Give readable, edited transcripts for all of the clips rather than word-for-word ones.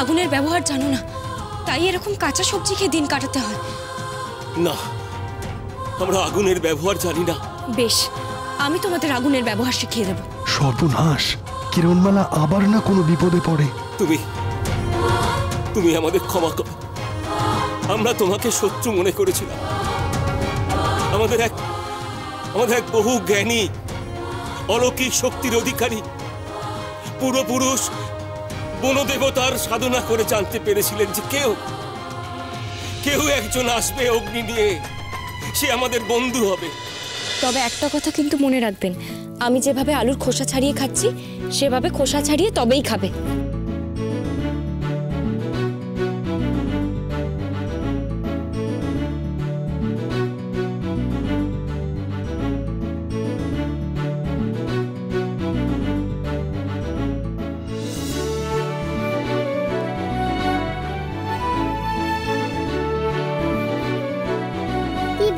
আগুনের ব্যবহার জানো না, তাই এরকম কাঁচা সবজি খেয়ে দিন কাটাতে হয়। না, আমরা আগুনের ব্যবহার জানি না। বেশ, আমি তোমাদের আগুনের ব্যবহার শিখিয়ে দেব। সর্বনাশ, কিরণমালা আবার না কোনো বিপদে পড়ে। তুমি আমাদের ক্ষমা করো। আমরা তোমাকে শত্রু মনে করেছিলাম। আমাদের এক বহু জ্ঞানী অলৌকিক শক্তির অধিকারী পূর্বপুরুষ বনদেবতার সাধনা করে জানতে পেরেছিলেন যে কেউ একজন আসবে অগ্নি নিয়ে, সে আমাদের বন্ধু হবে। তবে একটা কথা কিন্তু মনে রাখবেন, আমি যেভাবে আলুর খোসা ছাড়িয়ে খাচ্ছি সেভাবে খোসা ছাড়িয়ে তবেই খাবে।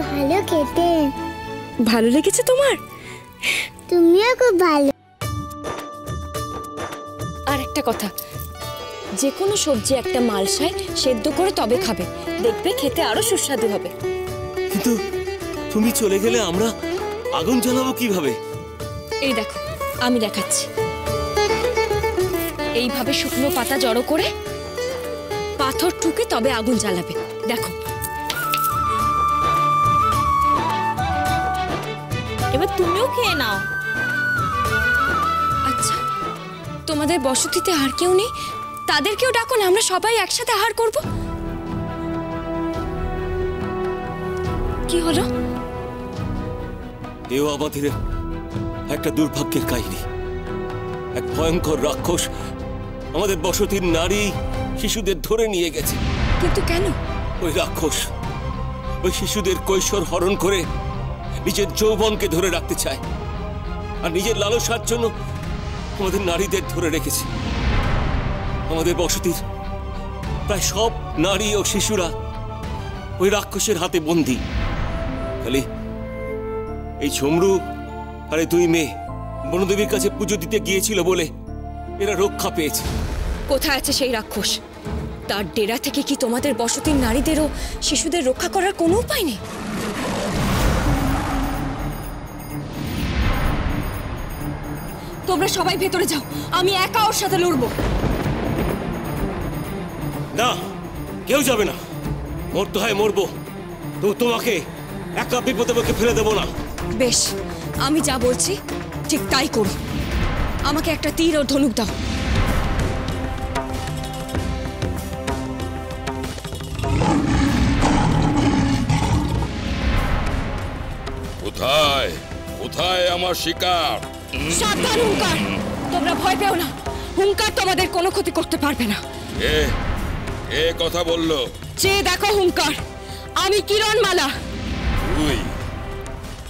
ভালো খেতে। ভালো লেগেছে তোমার? তুমিও খুব ভালো। আর একটা কথা, যে কোনো সবজি একটা মালসায় সেদ্ধ করে তবে খাবে, দেখবে খেতে আরো সুস্বাদু হবে। কিন্তু তুমি চলে গেলে আমরা আগুন জ্বালাবো কিভাবে? এই দেখো, আমি দেখাচ্ছি। এইভাবে শুকনো পাতা জড়ো করে পাথর ঠুকে তবে আগুন জ্বালাবে। দেখো, এবার তুমিও খেয়ে নাও। আচ্ছা, তোমাদের বসতিতে আর কেউ নেই? তাদেরকেও ডাকো না, আমরা সবাই একসাথে আহার করব। কি হলো? এও আমাদের একটা দুর্ভাগ্যের কাহিনী। এক ভয়ঙ্কর রাক্ষস আমাদের বসতির নারী শিশুদের ধরে নিয়ে গেছে। কিন্তু কেন? ওই রাক্ষস ওই শিশুদের কৈশোর হরণ করে নিজের যৌবনকে ধরে রাখতে চায়, আর নিজের লালসার জন্য আমাদের নারীদের ধরে রেখেছে। আমাদের বসতির প্রায় সব নারী ও শিশুরা ওই রাক্ষসের হাতে বন্দী। খালি এই ঝুমরু আর এই দুই মেয়ে বনদেবীর কাছে পুজো দিতে গিয়েছিল বলে এরা রক্ষা পেয়েছে। কোথায় আছে সেই রাক্ষস? তার ডেরা থেকে কি তোমাদের বসতির নারীদেরও শিশুদের রক্ষা করার কোনো উপায় নেই? তোমরা সবাই ভেতরে যাও, আমি একা ওর সাথে লড়বো। না, কেউ যাবে না। মরতে হয় মরবো, তো তোমাকে একা বিপদে মুখে ফেলে দেবো না। বেশ, আমি যা বলছি ঠিক তাই করো। আমাকে একটা তীর ও ধনুক দাও। কোথায় কোথায় আমার শিকার? সাবধান হুঙ্কার, তোমরা ভয় পেও না। হুঙ্কার তোমাদের কোনো ক্ষতি করতে পারবে না। এ কথা বললো? চেয়ে দেখো হুঙ্কার, আমি কিরণমালা।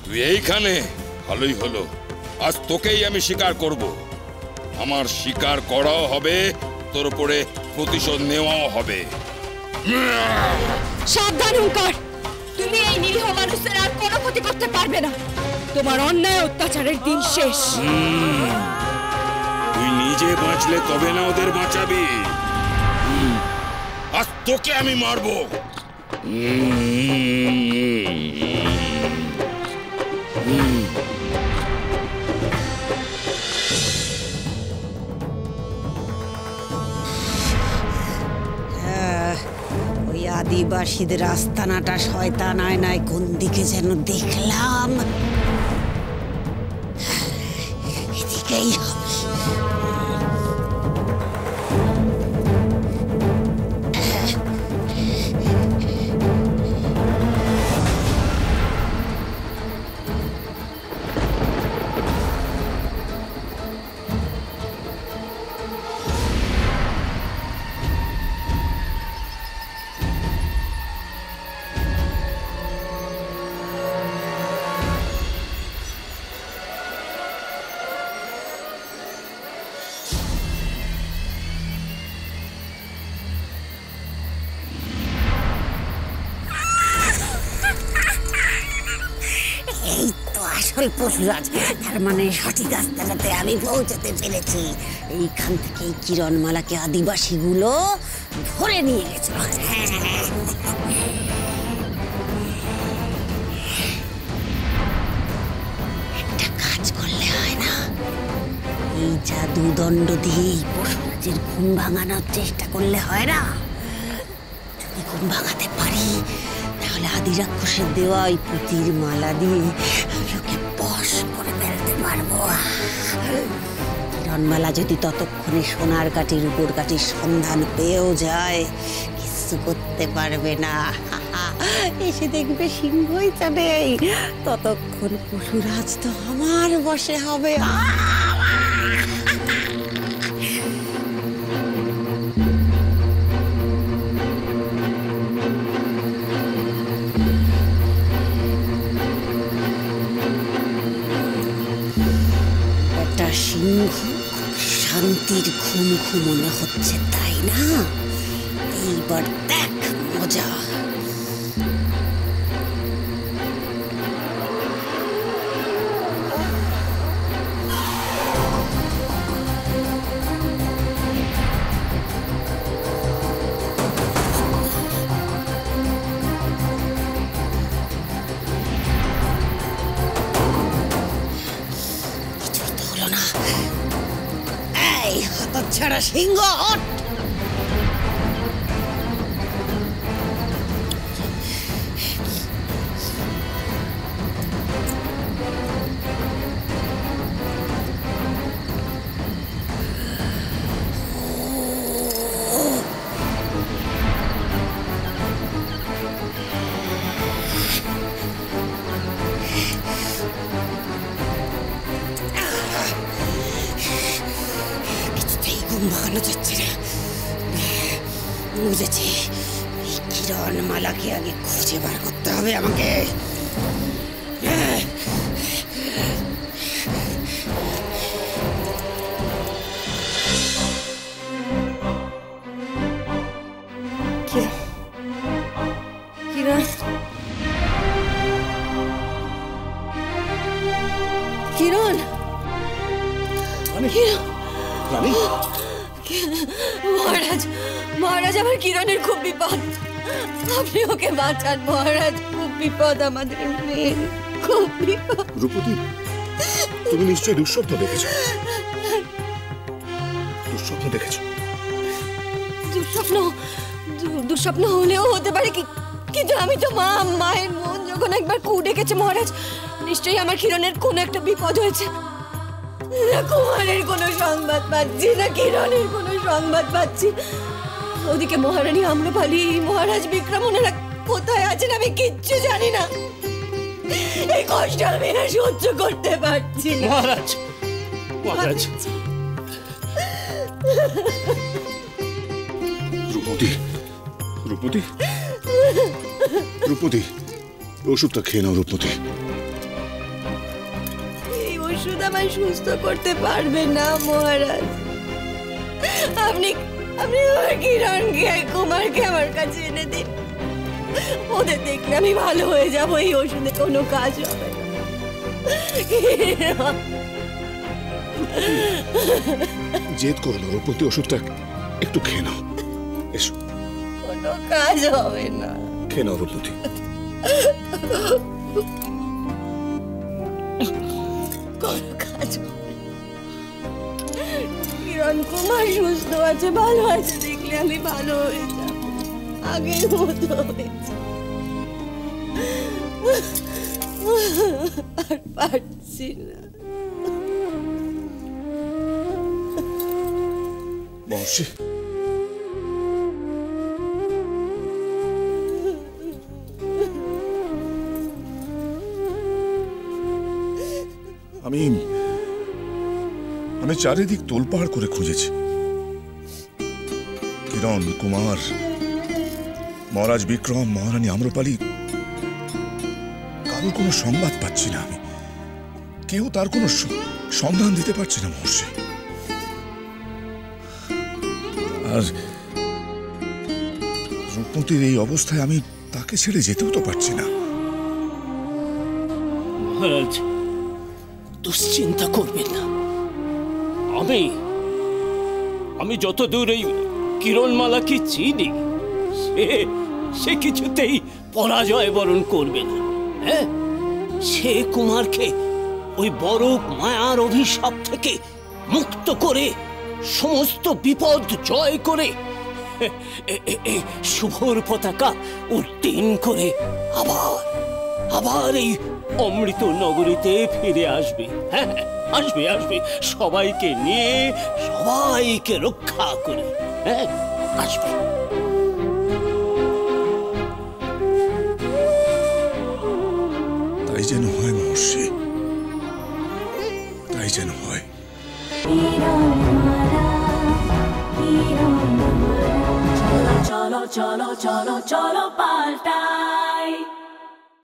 তুই এইখানে? ভালোই হলো, আজ তোকেই আমি শিকার করব। আমার শিকার করাও হবে, তোর উপরে প্রতিশোধ নেওয়াও হবে। সাবধান হুঙ্কার, তুমি এই নিরীহ মানুষের আর কোনো ক্ষতি করতে পারবে না। তোমার অন্যায় অত্যাচারের দিন শেষ। তুই নিজে বাঁচলে তবে না ওদের বাঁচাবি। আজ তোকে আমি মারবো। ওই আদিবাসীদের আস্তানাটা শয়তান আয়নায় কোন দিকে যেন দেখলাম। এদিকেই হবে। আসল পশুরাজ, তার মানে সঠিক রাস্তাটাতে আমি পৌঁছাতে পেরেছি। এইখান থেকে কিরণমালাকে আদিবাসীগুলো ধরে নিয়ে গেছিল। একটা কাজ করলে হয় না, এই জাদু দণ্ড দিয়ে এই পশুরাজের ঘুম ভাঙানোর চেষ্টা করলে হয় না? যদি ঘুম ভাঙাতে পারি তাহলে আদি রাক্ষসের দেওয়া ওই পুঁতির মালা দিয়ে আমি ওকে বশ করে ফেলতে পারবো। কিরণমালা যদি ততক্ষণে সোনার কাঠির উপর কাঠির সন্ধান পেয়েও যায়, কিছু করতে পারবে না। এসে দেখবে সিংহই চাঁদেই, ততক্ষণ পশুরাজ তো আমার বশে হবে। সিংহ শান্তির ঘুম ঘুমনে হচ্ছে, তাই না? এইবার দেখ মজা। ছাড়া সিংহ হট। ভালো যাচ্ছে না, বুঝেছি। এই কিরণমালাকে আগে খুঁজে বার করতে হবে আমাকে। কিরণ, কিরণ, কিরণ, মহারাজ, মহারাজ, আমার কিরণের খুব বিপদ, আপনি ওকে বাঁচান মহারাজ, খুব বিপদ আমাদের মেয়ের, খুব বিপদ। রূপতী, তুমি নিশ্চয়ই দুঃস্বপ্ন দেখেছো। দুঃস্বপ্ন দেখেছো? দুঃস্বপ্ন হলেও হতে পারে, কিন্তু আমি তো মায়ের মন যখন একবার কু ডেকেছে মহারাজ, নিশ্চয়ই আমার কিরণের কোনো একটা বিপদ হয়েছে। না কুমারের কোনো সংবাদ পাচ্ছি, না কিরণের কোনো সংবাদ পাচ্ছি। ওদিকে মহারানী আম্রপালি, মহারাজ বিক্রম, ওনারা কোথায় আছেন আমি কিচ্ছু জানি না। এই কষ্ট আমি আর সহ্য করতে পারছি না। মহারাজ, মহারাজ, রূপতী, রূপতী, রূপতী, ওষুধটা খেয়ে নাও রূপতী। ওষুধ আমায় সুস্থ করতে পারবে না মহারাজ। আপনি আমার কিরণকে, কুমারকে আমার কাছে এনে দিন, ওদের দেখলে আমি ভালো হয়ে যাব। এই ওষুধে কোনো কাজ হবে না। জেদ করো না রূপতী, ওষুধটা একটু খেয়ে নাও। এসো। কোনো কাজ হবে না। খেয়ে নাও রূপতী। কিরণ কুমার সুস্থ আছে, ভালো আছে দেখলে আমি ভালো হয়ে যাব, আগের মতো হয়ে যাব। আর পারছি না। মহর্ষি, আমি চারিদিক তোলপাড় করে খুঁজেছি। কিরণ, কুমার, মহারাজ বিক্রম, মহারানী আম্রপালি, কারোর কোনো সংবাদ পাচ্ছি না আমি। কেউ তার কোনো সন্ধান দিতে পারছে না মহর্ষি। আর রূপমতির এই অবস্থায় আমি তাকে ছেড়ে যেতেও তো পারছি না। মহারাজ, দুশ্চিন্তা করবেন না। আমি যতদূর এই কিরণমালাকে চিনি, সে কিছুতেই পরাজয় বরণ করবে না। হ্যাঁ, সে কুমারকে ওই বড় মায়ার অভিশাপ থেকে মুক্ত করে সমস্ত বিপদ জয় করে শুভর পতাকা উত্তীর্ণ করে আবার এই অমৃত নগরীতে ফিরে আসবে। হ্যাঁ, আসবে সবাইকে নিয়ে, সবাইকে রক্ষা করে। হ্যাঁ, আসবে। তাই যেন হয় মহর্ষি, তাই যেন হয়। চলো চলো চলো চলো চলো পাল্টা